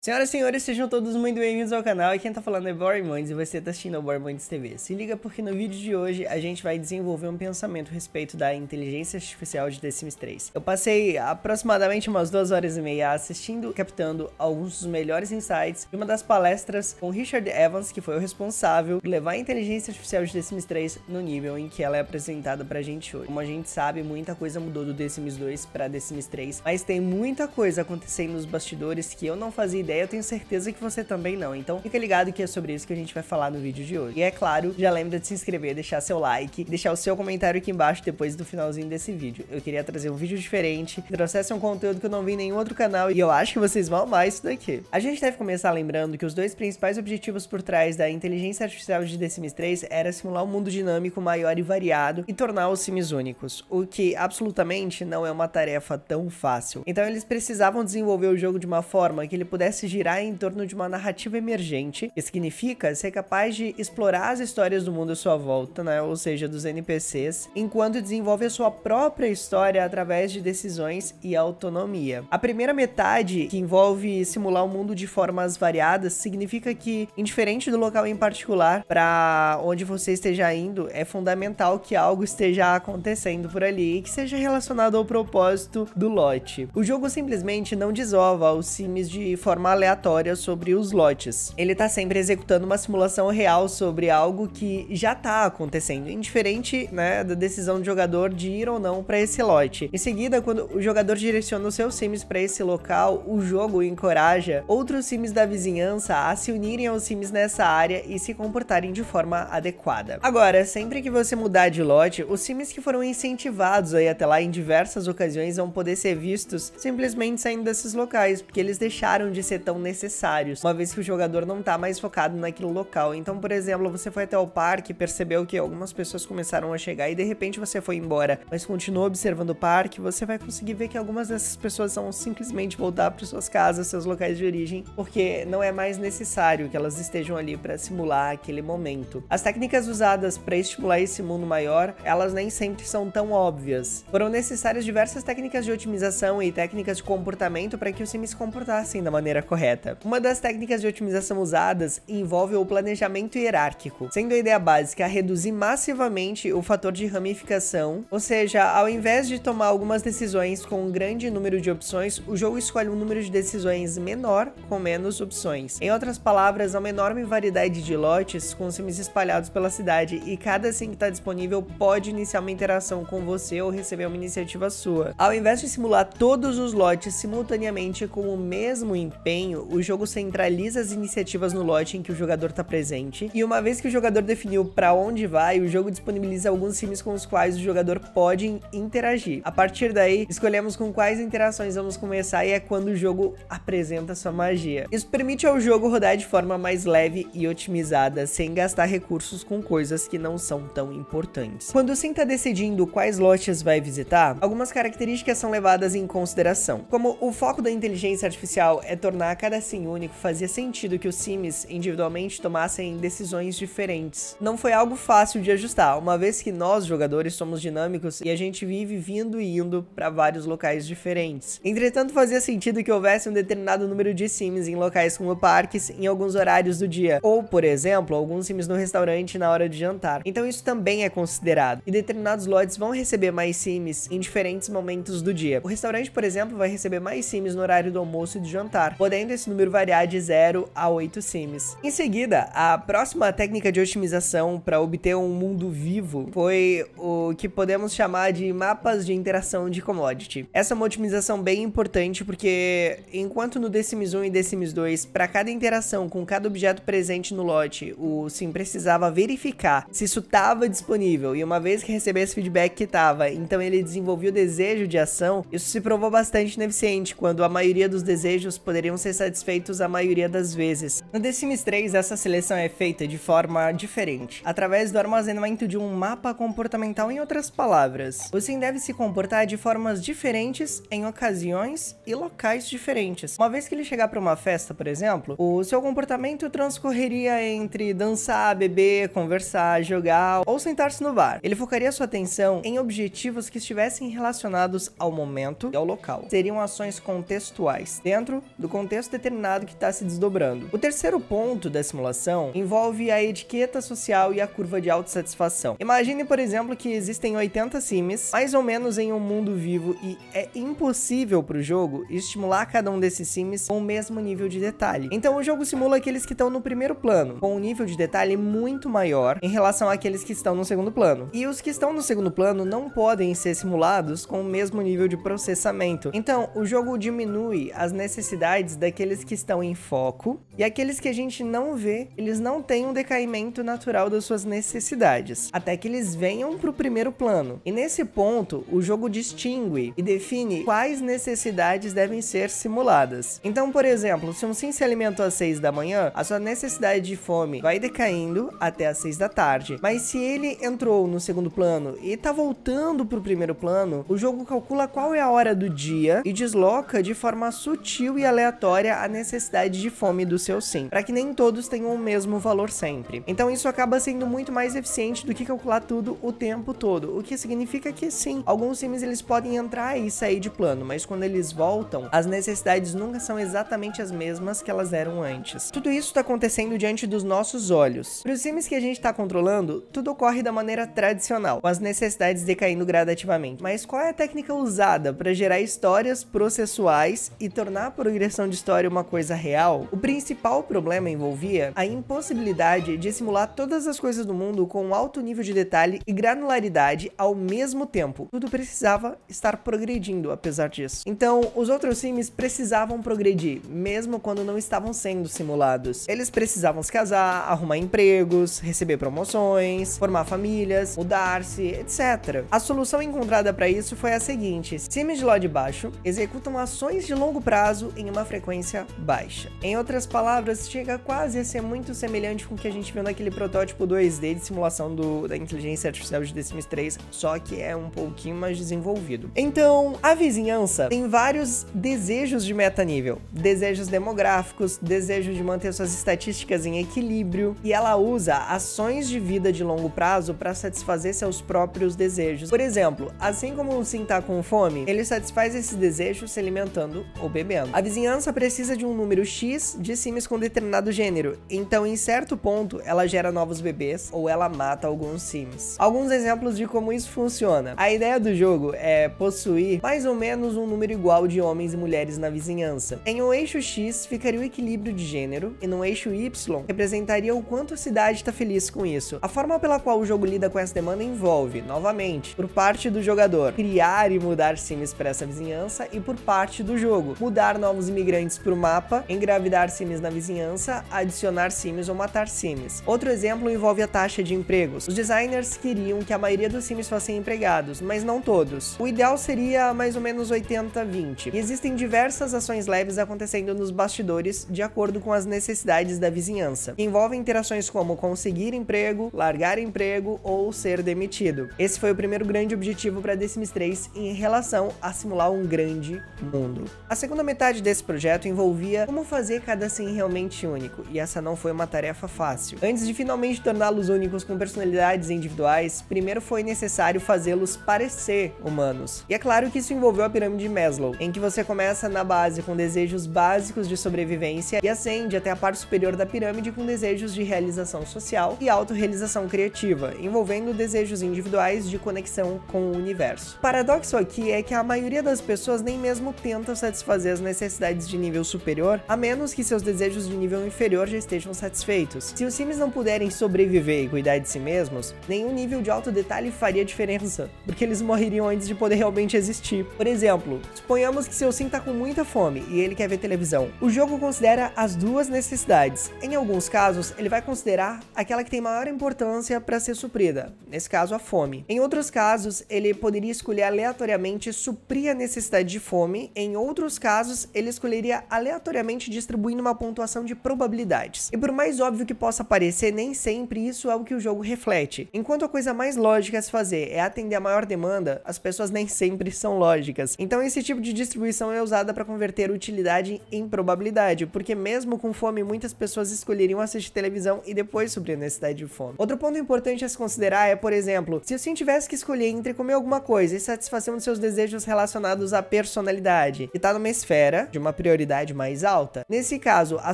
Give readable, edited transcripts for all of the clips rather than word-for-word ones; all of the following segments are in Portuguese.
Senhoras e senhores, sejam todos muito bem-vindos ao canal. E quem tá falando é Bormondes e você tá assistindo ao Bormondes TV. Se liga porque no vídeo de hoje a gente vai desenvolver um pensamento a respeito da inteligência artificial de The Sims 3. Eu passei aproximadamente umas 2 horas e meia assistindo, captando alguns dos melhores insights de uma das palestras com Richard Evans, que foi o responsável por levar a inteligência artificial de The Sims 3 no nível em que ela é apresentada pra gente hoje. Como a gente sabe, muita coisa mudou do The Sims 2 pra The Sims 3, mas tem muita coisa acontecendo nos bastidores que eu não fazia ideia. Eu tenho certeza que você também não, então fica ligado que é sobre isso que a gente vai falar no vídeo de hoje. E é claro, já lembra de se inscrever, deixar seu like, deixar o seu comentário aqui embaixo depois do finalzinho desse vídeo. Eu queria trazer um vídeo diferente, que trouxesse um conteúdo que eu não vi em nenhum outro canal e eu acho que vocês vão amar isso daqui. A gente deve começar lembrando que os dois principais objetivos por trás da inteligência artificial de The Sims 3 era simular um mundo dinâmico maior e variado e tornar os Sims únicos, o que absolutamente não é uma tarefa tão fácil. Então eles precisavam desenvolver o jogo de uma forma que ele pudesse girar em torno de uma narrativa emergente, que significa ser capaz de explorar as histórias do mundo à sua volta, né? Ou seja, dos NPCs, enquanto desenvolve a sua própria história através de decisões e autonomia. A primeira metade, que envolve simular o mundo de formas variadas, significa que, indiferente do local em particular para onde você esteja indo, é fundamental que algo esteja acontecendo por ali e que seja relacionado ao propósito do lote. O jogo simplesmente não desova os Sims de forma aleatória sobre os lotes. Ele tá sempre executando uma simulação real sobre algo que já tá acontecendo, indiferente, né, da decisão do jogador de ir ou não para esse lote. Em seguida, quando o jogador direciona os seus Sims para esse local, o jogo encoraja outros Sims da vizinhança a se unirem aos Sims nessa área e se comportarem de forma adequada. Agora, sempre que você mudar de lote, os Sims que foram incentivados aí até lá em diversas ocasiões vão poder ser vistos simplesmente saindo desses locais, porque eles deixaram de ser tão necessários, uma vez que o jogador não tá mais focado naquele local. Então, por exemplo, você foi até o parque, percebeu que algumas pessoas começaram a chegar e de repente você foi embora, mas continuou observando o parque, você vai conseguir ver que algumas dessas pessoas vão simplesmente voltar para suas casas, seus locais de origem, porque não é mais necessário que elas estejam ali para simular aquele momento. As técnicas usadas para estimular esse mundo maior, elas nem sempre são tão óbvias. Foram necessárias diversas técnicas de otimização e técnicas de comportamento para que os Sims se comportassem da maneira correta. Uma das técnicas de otimização usadas envolve o planejamento hierárquico, sendo a ideia básica reduzir massivamente o fator de ramificação, ou seja, ao invés de tomar algumas decisões com um grande número de opções, o jogo escolhe um número de decisões menor com menos opções. Em outras palavras, há uma enorme variedade de lotes com Sims espalhados pela cidade e cada Sim que está disponível pode iniciar uma interação com você ou receber uma iniciativa sua. Ao invés de simular todos os lotes simultaneamente com o mesmo empenho, o jogo centraliza as iniciativas no lote em que o jogador está presente, e uma vez que o jogador definiu para onde vai, o jogo disponibiliza alguns Sims com os quais o jogador pode interagir. A partir daí, escolhemos com quais interações vamos começar e é quando o jogo apresenta sua magia. Isso permite ao jogo rodar de forma mais leve e otimizada, sem gastar recursos com coisas que não são tão importantes. Quando o Sim está decidindo quais lotes vai visitar, algumas características são levadas em consideração. Como o foco da inteligência artificial é tornar cada Sim único, fazia sentido que os Sims individualmente tomassem decisões diferentes. Não foi algo fácil de ajustar, uma vez que nós, jogadores, somos dinâmicos e a gente vive vindo e indo para vários locais diferentes. Entretanto, fazia sentido que houvesse um determinado número de Sims em locais como parques em alguns horários do dia, ou, por exemplo, alguns Sims no restaurante na hora de jantar. Então isso também é considerado, e determinados lotes vão receber mais Sims em diferentes momentos do dia. O restaurante, por exemplo, vai receber mais Sims no horário do almoço e do jantar, podendo esse número variar de 0 a 8 Sims. Em seguida, a próxima técnica de otimização para obter um mundo vivo foi o que podemos chamar de mapas de interação de commodity. Essa é uma otimização bem importante porque, enquanto no The Sims 1 e The Sims 2, para cada interação com cada objeto presente no lote, o Sim precisava verificar se isso estava disponível, e uma vez que recebesse feedback que estava, então ele desenvolvia o desejo de ação. Isso se provou bastante ineficiente, quando a maioria dos desejos poderiam ser satisfeitos a maioria das vezes. No The Sims 3, essa seleção é feita de forma diferente, através do armazenamento de um mapa comportamental. Em outras palavras, o Sim deve se comportar de formas diferentes em ocasiões e locais diferentes. Uma vez que ele chegar para uma festa, por exemplo, o seu comportamento transcorreria entre dançar, beber, conversar, jogar ou sentar-se no bar. Ele focaria sua atenção em objetivos que estivessem relacionados ao momento e ao local. Seriam ações contextuais, dentro do contexto contexto determinado que está se desdobrando. O terceiro ponto da simulação envolve a etiqueta social e a curva de autossatisfação. Imagine, por exemplo, que existem 80 sims, mais ou menos em um mundo vivo, e é impossível para o jogo estimular cada um desses sims com o mesmo nível de detalhe. Então o jogo simula aqueles que estão no primeiro plano, com um nível de detalhe muito maior em relação àqueles que estão no segundo plano. E os que estão no segundo plano não podem ser simulados com o mesmo nível de processamento. Então o jogo diminui as necessidades daqueles que estão em foco, e aqueles que a gente não vê, eles não têm um decaimento natural das suas necessidades, até que eles venham para o primeiro plano. E nesse ponto, o jogo distingue e define quais necessidades devem ser simuladas. Então, por exemplo, se um sim se alimentou às 6 da manhã, a sua necessidade de fome vai decaindo até às 6 da tarde. Mas se ele entrou no segundo plano e tá voltando para o primeiro plano, o jogo calcula qual é a hora do dia e desloca de forma sutil e aleatória a necessidade de fome do seu sim, para que nem todos tenham o mesmo valor sempre. Então isso acaba sendo muito mais eficiente do que calcular tudo o tempo todo, o que significa que sim, alguns sims eles podem entrar e sair de plano, mas quando eles voltam, as necessidades nunca são exatamente as mesmas que elas eram antes. Tudo isso está acontecendo diante dos nossos olhos. Para os sims que a gente está controlando, tudo ocorre da maneira tradicional, com as necessidades decaindo gradativamente. Mas qual é a técnica usada para gerar histórias processuais e tornar a progressão de história uma coisa real? O principal problema envolvia a impossibilidade de simular todas as coisas do mundo com um alto nível de detalhe e granularidade ao mesmo tempo. Tudo precisava estar progredindo apesar disso. Então, os outros sims precisavam progredir, mesmo quando não estavam sendo simulados. Eles precisavam se casar, arrumar empregos, receber promoções, formar famílias, mudar-se, etc. A solução encontrada para isso foi a seguinte: sims de LoD baixo executam ações de longo prazo em uma frequência baixa. Em outras palavras, chega quase a ser muito semelhante com o que a gente viu naquele protótipo 2D de simulação da inteligência artificial de The Sims 3, só que é um pouquinho mais desenvolvido. Então, a vizinhança tem vários desejos de metanível, desejos demográficos, desejos de manter suas estatísticas em equilíbrio, e ela usa ações de vida de longo prazo para satisfazer seus próprios desejos. Por exemplo, assim como um sim tá com fome, ele satisfaz esses desejos se alimentando ou bebendo. A vizinhança precisa de um número X de sims com determinado gênero, então em certo ponto ela gera novos bebês ou ela mata alguns sims. Alguns exemplos de como isso funciona. A ideia do jogo é possuir mais ou menos um número igual de homens e mulheres na vizinhança. Em um eixo X ficaria o equilíbrio de gênero e no eixo Y representaria o quanto a cidade está feliz com isso. A forma pela qual o jogo lida com essa demanda envolve, novamente, por parte do jogador, criar e mudar sims para essa vizinhança, e por parte do jogo, mudar novos imigrantes para o mapa, engravidar sims na vizinhança, adicionar sims ou matar sims. Outro exemplo envolve a taxa de empregos. Os designers queriam que a maioria dos sims fossem empregados, mas não todos. O ideal seria mais ou menos 80-20. E existem diversas ações leves acontecendo nos bastidores de acordo com as necessidades da vizinhança, que envolvem interações como conseguir emprego, largar emprego ou ser demitido. Esse foi o primeiro grande objetivo para The Sims 3 em relação a simular um grande mundo. A segunda metade desse projeto envolvia como fazer cada sim realmente único, e essa não foi uma tarefa fácil. Antes de finalmente torná-los únicos com personalidades individuais, primeiro foi necessário fazê-los parecer humanos. E é claro que isso envolveu a pirâmide de Maslow, em que você começa na base com desejos básicos de sobrevivência e ascende até a parte superior da pirâmide com desejos de realização social e autorrealização criativa, envolvendo desejos individuais de conexão com o universo. O paradoxo aqui é que a maioria das pessoas nem mesmo tenta satisfazer as necessidades de nível superior, a menos que seus desejos de nível inferior já estejam satisfeitos. Se os sims não puderem sobreviver e cuidar de si mesmos, nenhum nível de alto detalhe faria diferença, porque eles morreriam antes de poder realmente existir. Por exemplo, suponhamos que seu sim tá com muita fome e ele quer ver televisão. O jogo considera as duas necessidades. Em alguns casos, ele vai considerar aquela que tem maior importância para ser suprida, nesse caso a fome. Em outros casos, ele poderia escolher aleatoriamente suprir a necessidade de fome. Em outros casos, ele escolheria aleatoriamente distribuindo uma pontuação de probabilidades. E por mais óbvio que possa parecer, nem sempre isso é o que o jogo reflete. Enquanto a coisa mais lógica a se fazer é atender a maior demanda, as pessoas nem sempre são lógicas. Então esse tipo de distribuição é usada para converter utilidade em probabilidade, porque mesmo com fome, muitas pessoas escolheriam assistir televisão e depois suprir a necessidade de fome. Outro ponto importante a se considerar é, por exemplo, se o sim tivesse que escolher entre comer alguma coisa e satisfazer um dos seus desejos relacionados à personalidade, e tá numa esfera de uma prioridade prioridade mais alta? Nesse caso, a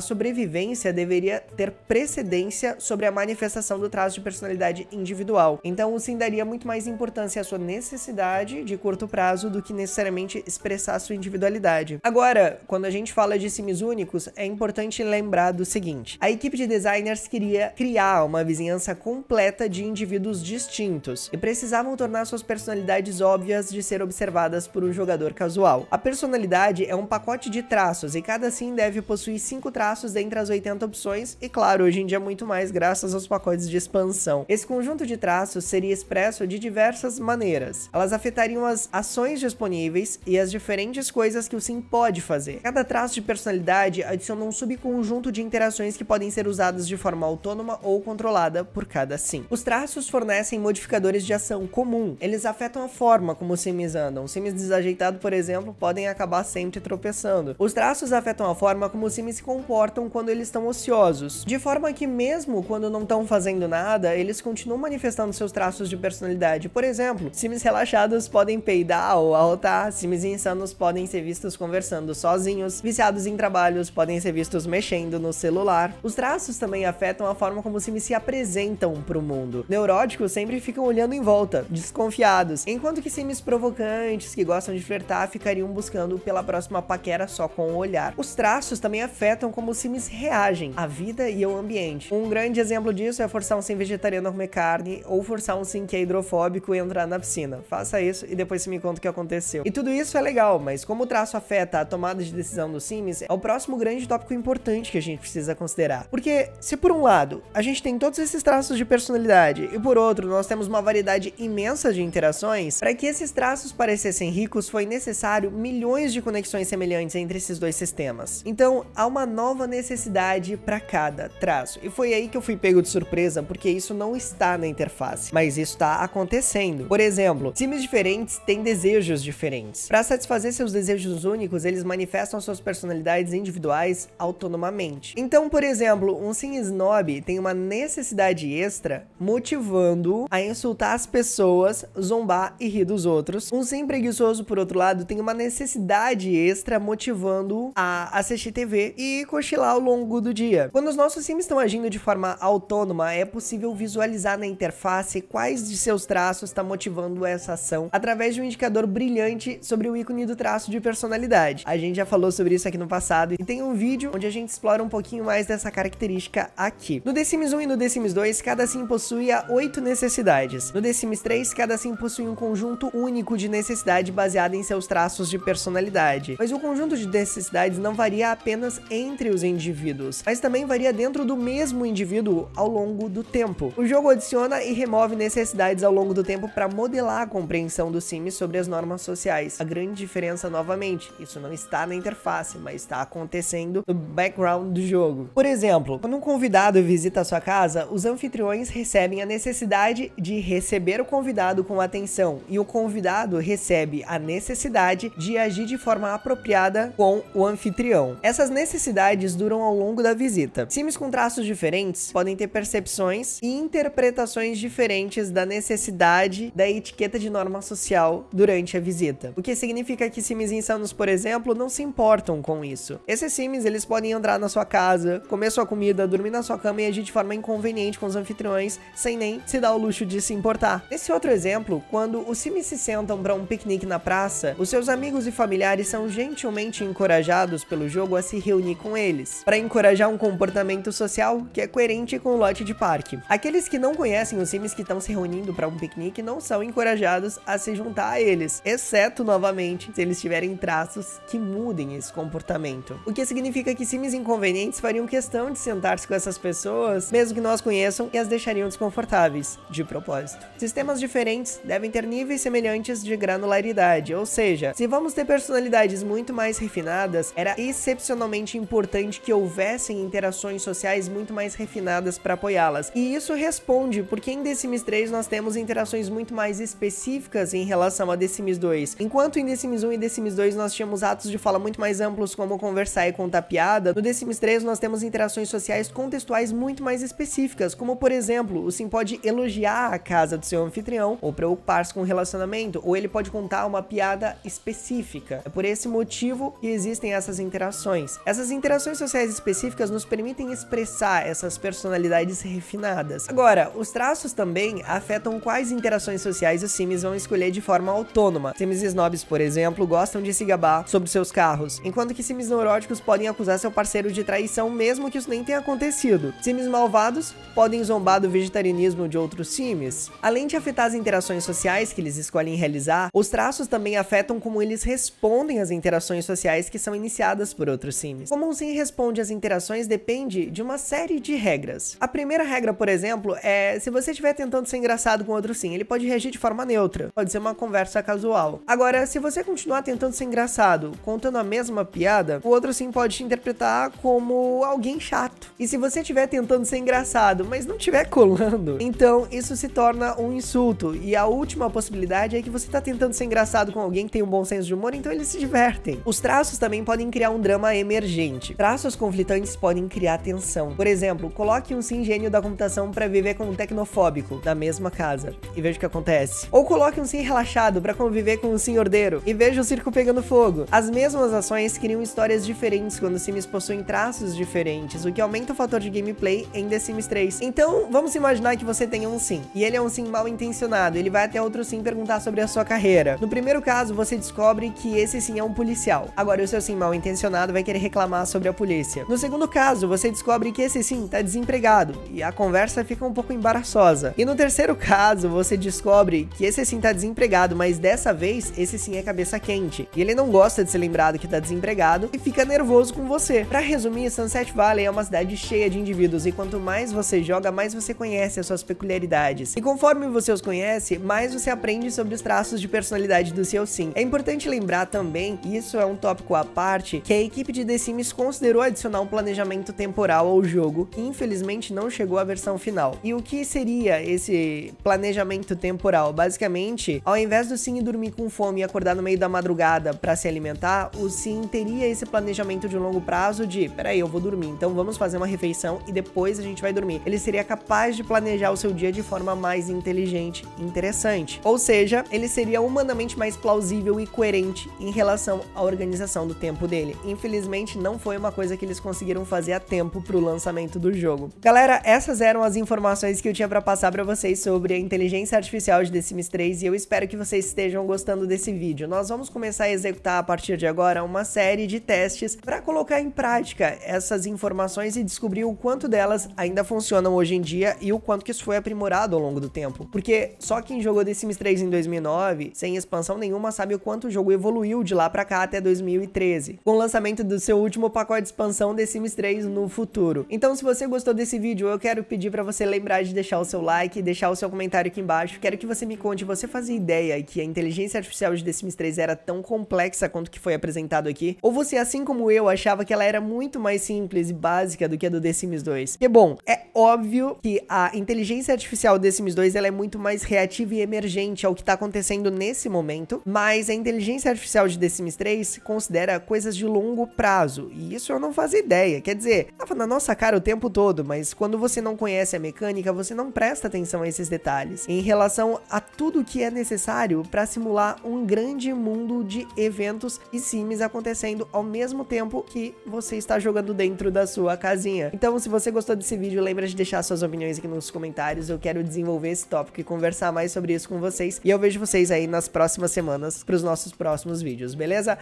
sobrevivência deveria ter precedência sobre a manifestação do traço de personalidade individual. Então, o sim daria muito mais importância à sua necessidade de curto prazo do que necessariamente expressar a sua individualidade. Agora, quando a gente fala de sims únicos, é importante lembrar do seguinte: a equipe de designers queria criar uma vizinhança completa de indivíduos distintos e precisavam tornar suas personalidades óbvias de ser observadas por um jogador casual. A personalidade é um pacote de traços e cada sim deve possuir 5 traços dentre as 80 opções e, claro, hoje em dia muito mais graças aos pacotes de expansão. Esse conjunto de traços seria expresso de diversas maneiras. Elas afetariam as ações disponíveis e as diferentes coisas que o sim pode fazer. Cada traço de personalidade adiciona um subconjunto de interações que podem ser usadas de forma autônoma ou controlada por cada sim. Os traços fornecem modificadores de ação comum. Eles afetam a forma como os sims andam. Sims desajeitados, por exemplo, podem acabar sempre tropeçando. Os traços afetam a forma como os sims se comportam quando eles estão ociosos, de forma que mesmo quando não estão fazendo nada, eles continuam manifestando seus traços de personalidade. Por exemplo, sims relaxados podem peidar ou arrotar, sims insanos podem ser vistos conversando sozinhos, viciados em trabalhos podem ser vistos mexendo no celular. Os traços também afetam a forma como os sims se apresentam para o mundo. Neuróticos sempre ficam olhando em volta, desconfiados, enquanto que sims provocantes, que gostam de flertar, ficariam buscando pela próxima paquera só com o olhar. Os traços também afetam como os sims reagem à vida e ao ambiente. Um grande exemplo disso é forçar um sim vegetariano a comer carne ou forçar um sim que é hidrofóbico a entrar na piscina. Faça isso e depois você me conta o que aconteceu. E tudo isso é legal, mas como o traço afeta a tomada de decisão dos sims, é o próximo grande tópico importante que a gente precisa considerar. Porque se por um lado a gente tem todos esses traços de personalidade e por outro nós temos uma variedade imensa de interações, para que esses traços parecessem ricos foi necessário milhões de conexões semelhantes entre esses dois sistemas. Então há uma nova necessidade para cada traço. E foi aí que eu fui pego de surpresa, porque isso não está na interface, mas isso está acontecendo. Por exemplo, sims diferentes têm desejos diferentes. Para satisfazer seus desejos únicos, eles manifestam suas personalidades individuais autonomamente. Então, por exemplo, um sim snob tem uma necessidade extra motivando a insultar as pessoas, zombar e rir dos outros. Um sim preguiçoso, por outro lado, tem uma necessidade extra motivando a assistir TV e cochilar ao longo do dia. Quando os nossos sims estão agindo de forma autônoma, é possível visualizar na interface quais de seus traços está motivando essa ação através de um indicador brilhante sobre o ícone do traço de personalidade. A gente já falou sobre isso aqui no passado e tem um vídeo onde a gente explora um pouquinho mais dessa característica aqui. No The Sims 1 e no The Sims 2, cada sim possuía 8 necessidades. No The Sims 3, cada sim possui um conjunto único de necessidade baseado em seus traços de personalidade. Mas o conjunto de necessidades não varia apenas entre os indivíduos, mas também varia dentro do mesmo indivíduo ao longo do tempo. O jogo adiciona e remove necessidades ao longo do tempo para modelar a compreensão dos sims sobre as normas sociais. A grande diferença, novamente, isso não está na interface, mas está acontecendo no background do jogo. Por exemplo, quando um convidado visita a sua casa, os anfitriões recebem a necessidade de receber o convidado com atenção e o convidado recebe a necessidade de agir de forma apropriada com o anfitrião. Essas necessidades duram ao longo da visita. Sims com traços diferentes podem ter percepções e interpretações diferentes da necessidade da etiqueta de norma social durante a visita. O que significa que sims insanos, por exemplo, não se importam com isso. Esses sims, eles podem entrar na sua casa, comer sua comida, dormir na sua cama e agir de forma inconveniente com os anfitriões, sem nem se dar o luxo de se importar. Nesse outro exemplo, quando os sims se sentam para um piquenique na praça, os seus amigos e familiares são gentilmente encorajados pelo jogo a se reunir com eles, para encorajar um comportamento social que é coerente com o lote de parque. Aqueles que não conhecem os sims que estão se reunindo para um piquenique não são encorajados a se juntar a eles, exceto, novamente, se eles tiverem traços que mudem esse comportamento. O que significa que sims inconvenientes fariam questão de sentar-se com essas pessoas, mesmo que não as conheçam, e as deixariam desconfortáveis, de propósito. Sistemas diferentes devem ter níveis semelhantes de granularidade, ou seja, se vamos ter personalidades muito mais refinadas, era excepcionalmente importante que houvessem interações sociais muito mais refinadas para apoiá-las. E isso responde porque em The Sims 3 nós temos interações muito mais específicas em relação a The Sims 2. Enquanto em The Sims 1 e The Sims 2 nós tínhamos atos de fala muito mais amplos como conversar e contar piada, no The Sims 3 nós temos interações sociais contextuais muito mais específicas, como por exemplo, o sim pode elogiar a casa do seu anfitrião, ou preocupar-se com o relacionamento, ou ele pode contar uma piada específica. É por esse motivo que existe existem essas interações. Essas interações sociais específicas nos permitem expressar essas personalidades refinadas. Agora, os traços também afetam quais interações sociais os Sims vão escolher de forma autônoma. Sims snobs, por exemplo, gostam de se gabar sobre seus carros, enquanto que Sims neuróticos podem acusar seu parceiro de traição mesmo que isso nem tenha acontecido. Sims malvados podem zombar do vegetarianismo de outros Sims. Além de afetar as interações sociais que eles escolhem realizar, os traços também afetam como eles respondem às interações sociais que são iniciadas por outros Sims. Como um Sim responde às interações depende de uma série de regras. A primeira regra, por exemplo, é se você estiver tentando ser engraçado com outro Sim, ele pode reagir de forma neutra, pode ser uma conversa casual. Agora, se você continuar tentando ser engraçado, contando a mesma piada, o outro Sim pode te interpretar como alguém chato. E se você estiver tentando ser engraçado, mas não estiver colando, então isso se torna um insulto. E a última possibilidade é que você está tentando ser engraçado com alguém que tem um bom senso de humor, então eles se divertem. Os traços também podem criar um drama emergente. Traços conflitantes podem criar tensão. Por exemplo, coloque um Sim gênio da computação para viver com um tecnofóbico na mesma casa e veja o que acontece. Ou coloque um Sim relaxado para conviver com um Sim ordeiro e veja o circo pegando fogo. As mesmas ações criam histórias diferentes quando os Sims possuem traços diferentes, o que aumenta o fator de gameplay em The Sims 3. Então, vamos imaginar que você tenha um Sim, e ele é um Sim mal intencionado, ele vai até outro Sim perguntar sobre a sua carreira. No primeiro caso, você descobre que esse Sim é um policial. Agora, o seu Sim mal intencionado vai querer reclamar sobre a polícia. No segundo caso, você descobre que esse Sim tá desempregado, e a conversa fica um pouco embaraçosa. E no terceiro caso, você descobre que esse Sim tá desempregado, mas dessa vez, esse Sim é cabeça quente, e ele não gosta de ser lembrado que tá desempregado, e fica nervoso com você. Pra resumir, Sunset Valley é uma cidade cheia de indivíduos, e quanto mais você joga, mais você conhece as suas peculiaridades. E conforme você os conhece, mais você aprende sobre os traços de personalidade do seu Sim. É importante lembrar também, e isso é um tópico à parte, que a equipe de The Sims considerou adicionar um planejamento temporal ao jogo, e infelizmente não chegou à versão final. E o que seria esse planejamento temporal? Basicamente, ao invés do Sim dormir com fome e acordar no meio da madrugada para se alimentar, o Sim teria esse planejamento de longo prazo de, peraí, eu vou dormir, então vamos fazer uma refeição e depois a gente vai dormir. Ele seria capaz de planejar o seu dia de forma mais inteligente e interessante. Ou seja, ele seria humanamente mais plausível e coerente em relação à organização do tempo dele. Infelizmente, não foi uma coisa que eles conseguiram fazer a tempo pro lançamento do jogo. Galera, essas eram as informações que eu tinha pra passar pra vocês sobre a inteligência artificial de The Sims 3 e eu espero que vocês estejam gostando desse vídeo. Nós vamos começar a executar a partir de agora uma série de testes pra colocar em prática essas informações e descobrir o quanto delas ainda funcionam hoje em dia e o quanto que isso foi aprimorado ao longo do tempo. Porque só quem jogou The Sims 3 em 2009, sem expansão nenhuma, sabe o quanto o jogo evoluiu de lá pra cá até 2013, com o lançamento do seu último pacote de expansão The Sims 3 no futuro. Então, se você gostou desse vídeo, eu quero pedir pra você lembrar de deixar o seu like, deixar o seu comentário aqui embaixo. Quero que você me conte, você fazia ideia que a inteligência artificial de The Sims 3 era tão complexa quanto que foi apresentado aqui? Ou você, assim como eu, achava que ela era muito mais simples e básica do que a do The Sims 2? Porque, bom, é óbvio que a inteligência artificial do The Sims 2 ela é muito mais reativa e emergente ao que tá acontecendo nesse momento, mas a inteligência artificial de The Sims 3 considera coisas de longo prazo, e isso eu não fazia ideia. Quer dizer, tava na nossa cara o tempo todo, mas quando você não conhece a mecânica, você não presta atenção a esses detalhes, em relação a tudo que é necessário para simular um grande mundo de eventos e sims acontecendo ao mesmo tempo que você está jogando dentro da sua casinha. Então, se você gostou desse vídeo, lembra de deixar suas opiniões aqui nos comentários. Eu quero desenvolver esse tópico e conversar mais sobre isso com vocês, e eu vejo vocês aí nas próximas semanas para os nossos próximos vídeos, beleza?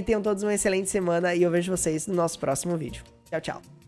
Tenham todos uma excelente semana e eu vejo vocês no nosso próximo vídeo. Tchau, tchau.